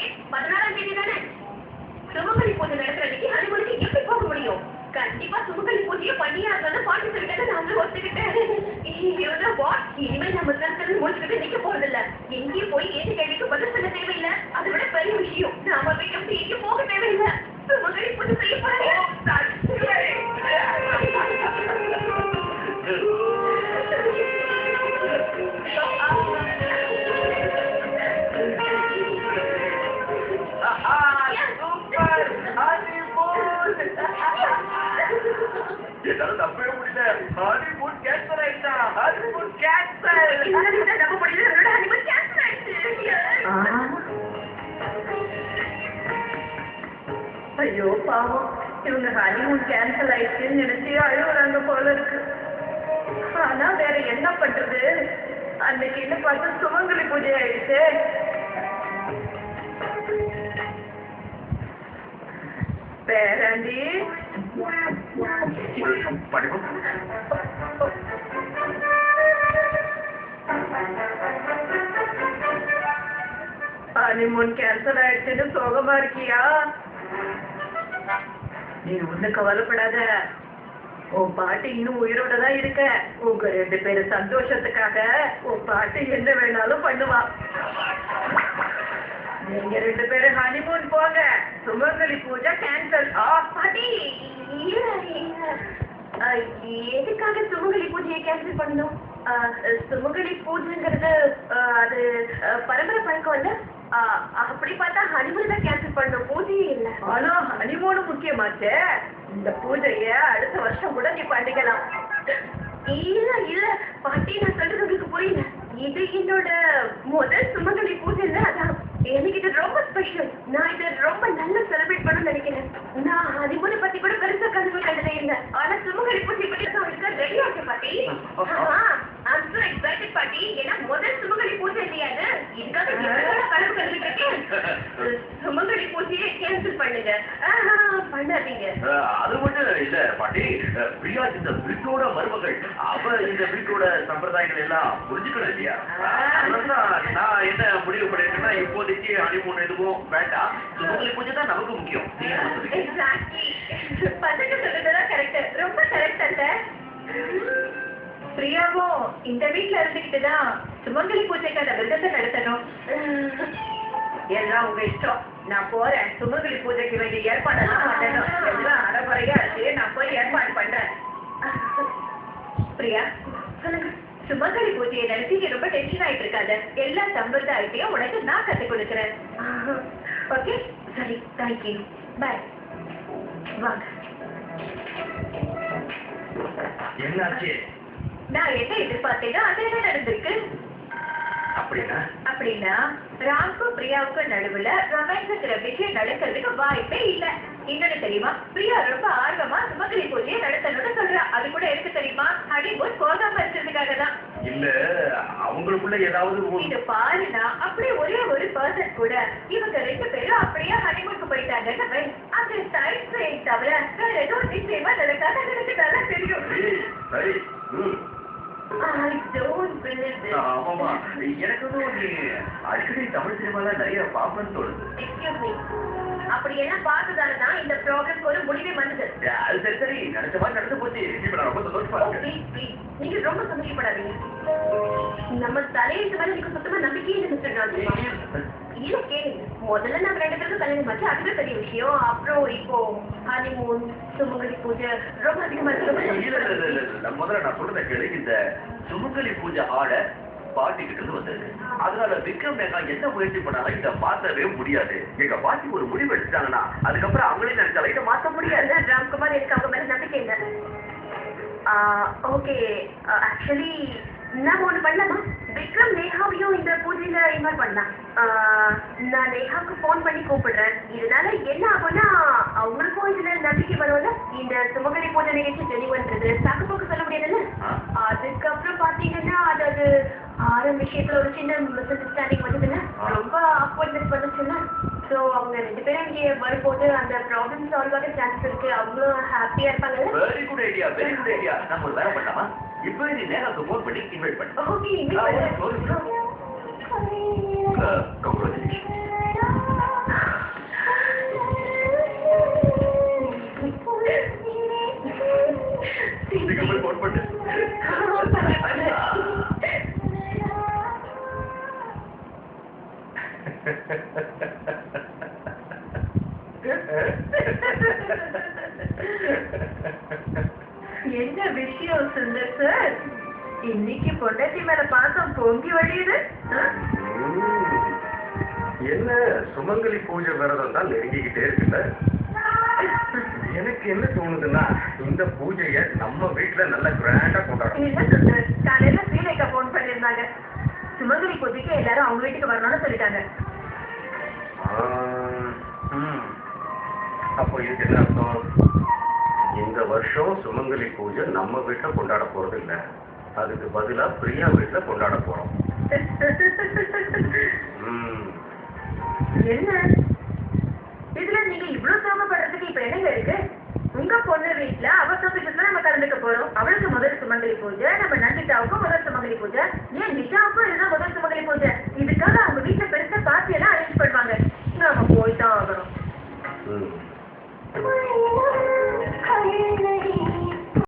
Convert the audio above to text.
இன்னைக்கு 16ஆம் தேதி தானே. சுமங்கலி பூஜை நடக்கிற அன்னைக்கு ஹனிமூனுக்கு எப்படி போக முடியும்? கண்டிப்பா சுமங்கலி பூஜையை பண்ணியே ஆகணும்னு பாட்டி சொல்லிட்டு நானும் ஒத்துக்கிட்டேன். இனிமேல் நம்ம திருத்தல் முடிச்சுக்கிட்டு நிக்க போறது இல்ல. எங்கேயும் போய் ஏது கேள்விக்கு பதில் சொல்ல தேவையில்லை. அதை விட பெரிய விஷயம், நாம வீட்டை விட்டு எங்கேயும் போக தேவையில்லை. சுமங்கலி பூஜை செய்ய போறேன். நம்பவே முடியல. ஹனிமூன் கேன்சல் ஆயிட்டா. Honeymoon cancel. நம்ப முடியல. என்னோட ஹனிமூன் கேன்சல் ஆயிடுச்சு. ஐயோ பாவம், இவங்க ஹனிமூன் கேன்சல் ஆயிடுச்சுன்னு நினைச்சு அழுகுறாங்க போல இருக்கு. ஆனா வேற என்ன பண்றது? அன்னைக்கு என்ன பார்த்து சுமங்கலி பூஜை ஆயிடுச்சு. பேராண்டி ஹனிமூன் கேன்சல் ஆயிடுச்சுன்னு சோகமா இருக்கியா? நீ ஒண்ணு கவலைப்படாத. உன் பாட்டி இன்னும் உயிரோட தான் இருக்க. உங்க 2 பேரு சந்தோஷத்துக்காக உன் பாட்டி என்ன வேணாலும் பண்ணுவா. நீங்க 2 பேரும் ஹனிமூன் போங்க. சுமங்கலி பூஜை கேன்சல். பாட்டி எதுக்காக சுமங்கலி பூஜையை கேன்சல் பண்ணணும்? சுமங்கலி பூஜைங்கிறது அது பரம்பரை பழக்கம் இல்ல. அப்படி பார்த்தா ஹனிமூன் தான் கேன்சல் பண்ணணும், பூஜையே இல்லை. ஆனா ஹனிமூன் முக்கியமாச்சே. இந்த பூஜைய அடுத்த வருஷம் கூட நீ பண்ணிக்கலாம். இல்ல இல்ல பாட்டி, நான் சொல்றது உங்களுக்கு புரியல. இது என்னோட முதல் சுமங்கலி பூஜை இல்ல. அதான் எனக்கு இது ரொம்ப ஸ்பெஷல். நான் இதை ரொம்ப நல்லா செலிப்ரேட் பண்ண நினைக்கிறேன். நான் ஹனிமூனை பத்தி கூட பெருசா கனவு கண்டதே இல்லை. ஆனா சுமங்கலி பூஜை பத்தி அவங்களுக்கு ரெடி ஆச்சு பாட்டி. I'm so excited பாட்டி. ஏன்னா முதல் சுமங்கலி பூஜை இல்லையாது. இதுக்காக கனவு கண்டுட்டு இருக்கேன். சுமங்கலி பூஜையை கேன்சல் பண்ணுங்க. பண்ணாதீங்க. அது மட்டும் இல்ல பாட்டி, பிரியா இந்த வீட்டோட மருமகள். அவ இந்த வீட்டோட சம்பிரதாயங்கள் எல்லாம் புரிஞ்சுக்கணும் இல்லையா? நான் என்ன முடிவு பண்ணிருக்கேன்னா, இப்போதைக்கு ஹனிமூன் எதுவும் வேண்டாம். சுமங்கலி பூஜை தான் நமக்கு முக்கியம். பசங்க சொல்றதுதான் கரெக்ட். ரொம்ப கரெக்ட் அல்ல? பிரியாவும் இந்த வீட்டுல இருந்துகிட்டுதான் சுமங்கலி பூஜைக்கான விரதத்தை நடத்தணும். எல்லாம் உங்க இஷ்டம். நான் போறேன். சுமங்கலி பூஜைக்கு வேண்டிய ஏற்பாடெல்லாம் பண்ணணும். எல்லாம் அரைக்குறையா இருக்கு. நான் போய் ஏற்பாடு பண்றேன். பிரியா சொல்லுங்க. சுமங்கலி பூஜையை நினைச்சு ரொம்ப டென்ஷன் ஆயிட்டு இருக்காது. எல்லா சம்பிரதாயத்தையும் உனக்கு நான் கத்துக் கொடுக்குறேன். ஓகே சரி, தேங்க்யூ, பாய். வாங்க. என்னாச்சு? நான் என்ன எதிர்பார்த்தேனோ அது என்ன நடந்திருக்கு. அப்படின்னா ராம்க்கும் பிரியாவுக்கும் நடுவுல ரொமான்ஸ்ங்கிற விஷயம் நடக்கிறதுக்கு வாய்ப்பே இல்ல. இன்னொன்னு தெரியுமா, பிரியா ரொம்ப ஆர்வமா சுமங்கலி பூஜையை நடத்தணும்னு சொல்றா. அது கூட எதுக்கு தெரியுமா? ஹனிமூன் போகாம இருக்கிறதுக்காக தான். இல்ல அவங்களுக்குள்ள ஏதாவது இது பாருனா, அப்படியே ஒரே ஒரு பர்சன் கூட இவங்க 2 பேரும் அப்படியே ஹனிமூனுக்கு போயிட்டாங்கன்னு அந்த டைம் ஃப்ரேம் தவிர வேற ஏதோ நிச்சயமா நடக்காத எனக்கு நல்லா தெரியும். I don't believe this. ஆமாமா, எனக்கு நீ அடிக்கடி தமிழ் சினிமால நிறைய பாப்பன்னு தோணுது. Excuse me. அப்படி எல்லாம் பார்த்ததாலதான் இந்த ப்ராப்ளம் ஒரு முடிவே வந்தது. அது சரி சரி, நடந்த மாதிரி நடந்து போச்சு. இப்ப நான் ரொம்ப சந்தோஷமா இருக்கேன். நீங்க ரொம்ப சந்தோஷப்படாதீங்க. நம்ம தலையெழுத்து மேல எனக்கு சுத்தமா நம்பிக்கையே இல்லை மிஸ்டர் ராஜ். இல்ல கேளுங்க, முதல்ல நம்ம 2 பேருக்கும் கல்யாணம் ஆச்சு, அதுவே பெரிய விஷயம். அப்புறம் இப்போ ஹனிமூன், சுமங்கலி பூஜை ரொம்ப அதிகமா இருக்கு. முதல்ல நான் சொல்றத கேளு. இந்த சுமங்கலி பூஜை ஆர்டர் பாட்டி கிட்ட இருந்து வந்திருக்கு. அதனால விக்ரம் மேகா என்ன முயற்சி பண்ணாலும் இதை மாற்றவே முடியாது. எங்க பாட்டி ஒரு முடிவு எடுத்துட்டாங்கன்னா அதுக்கப்புறம் அவங்களே நினைச்சாலும் இதை மாற்ற முடியாது. ராம்குமார் எனக்கு அவங்க மேல நம்பிக்கை இல்லை. ஓகே, ஆக்சுவலி நாம ஒண்ணு பண்ணலாமா? விக்ரம் நேஹாவையும் இந்த பூஜையில இன்வால்வ் பண்ணலாம். நான் நேஹாவுக்கு போன் பண்ணி கூப்பிடுறேன். இதனால என்ன ஆகும்னா அவங்களுக்கும் இதுல நம்பிக்கை வரும்ல. இந்த சுமங்கலி பூஜை நிகழ்ச்சி தெளிவுன்றது சாக்கு போக்கு சொல்ல முடியாதுல்ல. அதுக்கப்புறம் பாத்தீங்கன்னா அது விஷயத்துல ஒரு சின்ன மிஸ் அண்டர்ஸ்டாண்டிங் வந்ததுல ரொம்ப அப்பாயின்மெண்ட் பண்ணுச்சுன்னா, ஸோ அவங்க 2 பேரும் இங்கே வரும்போது அந்த ப்ராப்ளம் சால்வ் ஆக சான்ஸ் இருக்கு. அவங்களும் ஹாப்பியா இருப்பாங்கல்ல. Very good idea, very good idea. நம்ம ஒரு வேலை பண்ணலாமா? இப்போ நீ நேராக ஃபோன் பண்ணி இன்வைட் பண்ணு. ஓகே, இன்வைட் பண்ணு. கங்க்ராச்சுலேஷன். என்ன விஷயம் சுந்தர் சார், இன்னைக்கு பொண்டாட்டி மேல பாசம் பொங்கி வழியுது? என்ன சுமங்கலி பூஜை விரதம் தான் நெருங்கிக்கிட்டே இருக்குல்ல. எனக்கு என்ன தோணுதுன்னா இந்த பூஜைய நம்ம வீட்டுல நல்ல கிராண்டா கொண்டாடணும். இல்ல சுந்தர், காலையில ஸ்ரீலேகா போன் பண்ணிருந்தாங்க. சுமங்கலி பூஜைக்கு எல்லாரும் அவங்க வீட்டுக்கு வரணும்னு சொல்லிட்டாங்க. அப்போ இதுக்கு என்ன அர்த்தம்? இந்த வருஷம் சுமங்கலி பூஜை நம்ம வீட்டுல கொண்டாட போறது இல்ல, அதுக்கு பதிலா பிரியா வீட்டுல கொண்டாட போறோம். என்ன இதுல நீங்க இவ்வளவு சோகப்படுறதுக்கு இப்ப என்னங்க இருக்கு? உங்க பொண்ணு வீட்டுல அவ சோகத்துல நம்ம கலந்துக்க போறோம். அவளுக்கு முதல் சுமங்கலி பூஜை, நம்ம நந்திதாவுக்கும் முதல் சுமங்கலி பூஜை, ஏன் நிஷாவுக்கும் இதுதான் முதல் சுமங்கலி பூஜை. இதுக்காக அவங்க வீட்டுல பெருசா பார்ட்டி எல்லாம் அரேஞ்ச் பண்ணுவாங்க. நாம போய்தான் ஆகணும்.